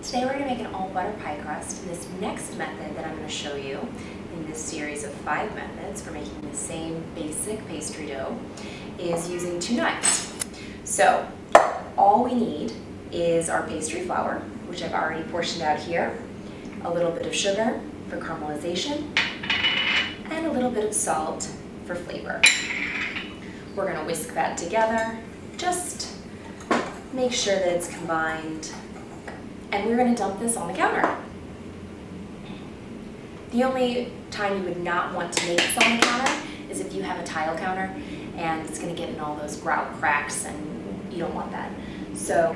Today we're going to make an all butter pie crust, and this next method that I'm going to show you in this series of 5 methods for making the same basic pastry dough is using 2 knives. So all we need is our pastry flour, which I've already portioned out here, a little bit of sugar for caramelization, and a little bit of salt for flavor. We're going to whisk that together, just make sure that it's combined, and we're going to dump this on the counter. The only time you would not want to make this on the counter is if you have a tile counter and it's going to get in all those grout cracks, and you don't want that. So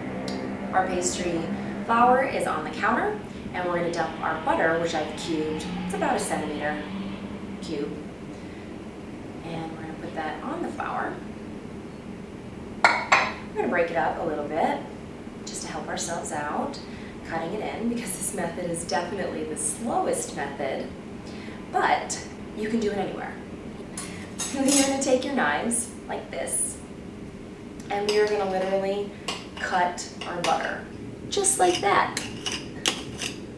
our pastry flour is on the counter, and we're going to dump our butter, which I've cubed. It's about a centimeter cube. And we're going to put that on the flour. We're going to break it up a little bit just to help ourselves out, cutting it in, because this method is definitely the slowest method, but you can do it anywhere. You're going to take your knives like this, and we are going to literally cut our butter just like that.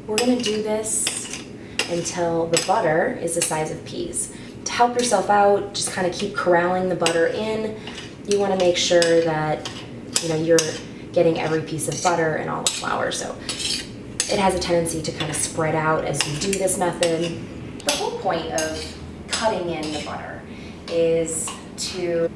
We're going to do this until the butter is the size of peas. To help yourself out, just kind of keep corralling the butter in. You want to make sure that you're getting every piece of butter and all the flour. So it has a tendency to kind of spread out as you do this method. The whole point of cutting in the butter is to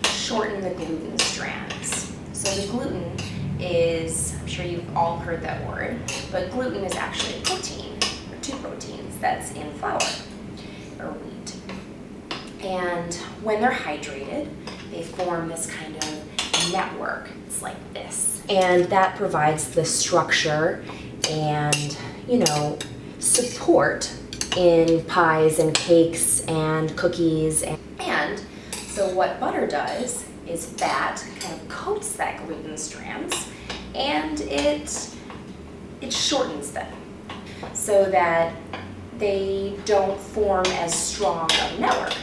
shorten the gluten strands. So the gluten is, I'm sure you've all heard that word, but gluten is actually a protein, or 2 proteins that's in flour or wheat. And when they're hydrated, they form this kind of network. It's like this. And that provides the structure and, support in pies and cakes and cookies. And so what butter does is fat kind of coats that gluten strands, and it shortens them so that they don't form as strong of a network.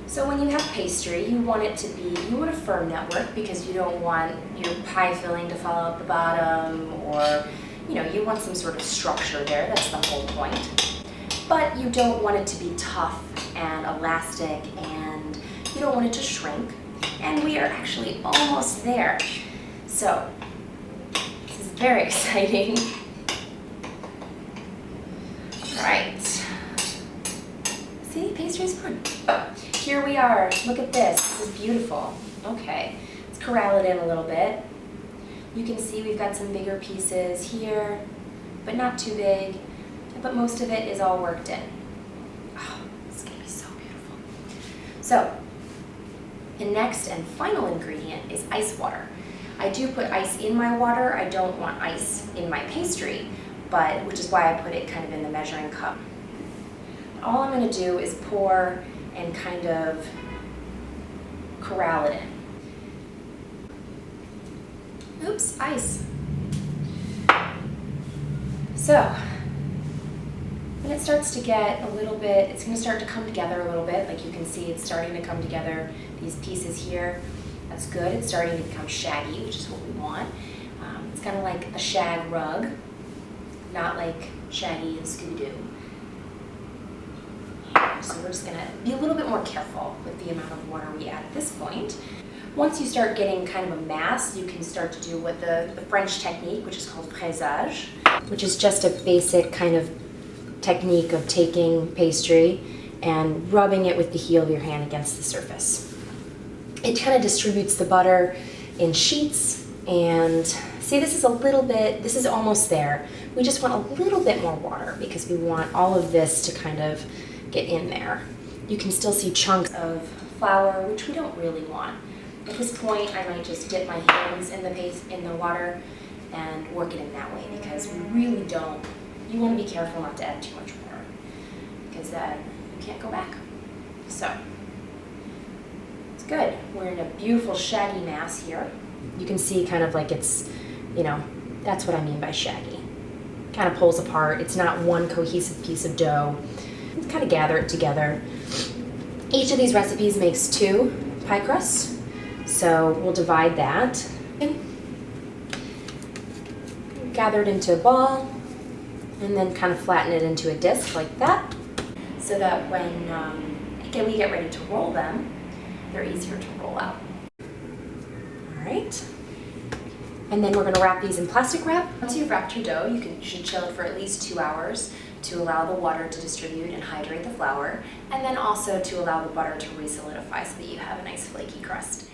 So when you have pastry, you want a firm network, because you don't want your pie filling to fall out the bottom, or you want some sort of structure there. That's the whole point. But you don't want it to be tough and elastic, and you don't want it to shrink. And we are actually almost there. So this is very exciting. All right. See, pastry's fun. Here we are. Look at this. This is beautiful. Okay, let's corral it in a little bit. You can see we've got some bigger pieces here, but not too big. But most of it is all worked in. Oh, it's gonna be so beautiful. So the next and final ingredient is ice water. I do put ice in my water. I don't want ice in my pastry, which is why I put it kind of in the measuring cup. All I'm going to do is pour and kind of corral it in. Oops, ice. So when it starts to get a little bit, it's going to start to come together a little bit. Like you can see, it's starting to come together. These pieces here, that's good. It's starting to become shaggy, which is what we want. It's kind of like a shag rug, not like Shaggy and Scooby-Doo. So we're just going to be a little bit more careful with the amount of water we add at this point. Once you start getting kind of a mass, you can start to do what the French technique, which is called pressage, which is just a basic kind of technique of taking pastry and rubbing it with the heel of your hand against the surface. It kind of distributes the butter in sheets, and see, this is almost there. We just want a little bit more water because we want all of this to kind of get in there. You can still see chunks of flour, which we don't really want. At this point, I might just dip my hands in the water and work it in that way, because we really don't. You want to be careful not to add too much water, because then you can't go back. So it's good. We're in a beautiful shaggy mass here. You can see kind of like it's, that's what I mean by shaggy. Kind of pulls apart. It's not one cohesive piece of dough. Kind of gather it together. Each of these recipes makes 2 pie crusts, so we'll divide that. gather it into a ball, and then kind of flatten it into a disc like that, so that when we get ready to roll them, they're easier to roll out. All right. And then we're going to wrap these in plastic wrap. Once you've wrapped your dough, you should chill it for at least 2 hours to allow the water to distribute and hydrate the flour, and then also to allow the butter to re-solidify so that you have a nice flaky crust.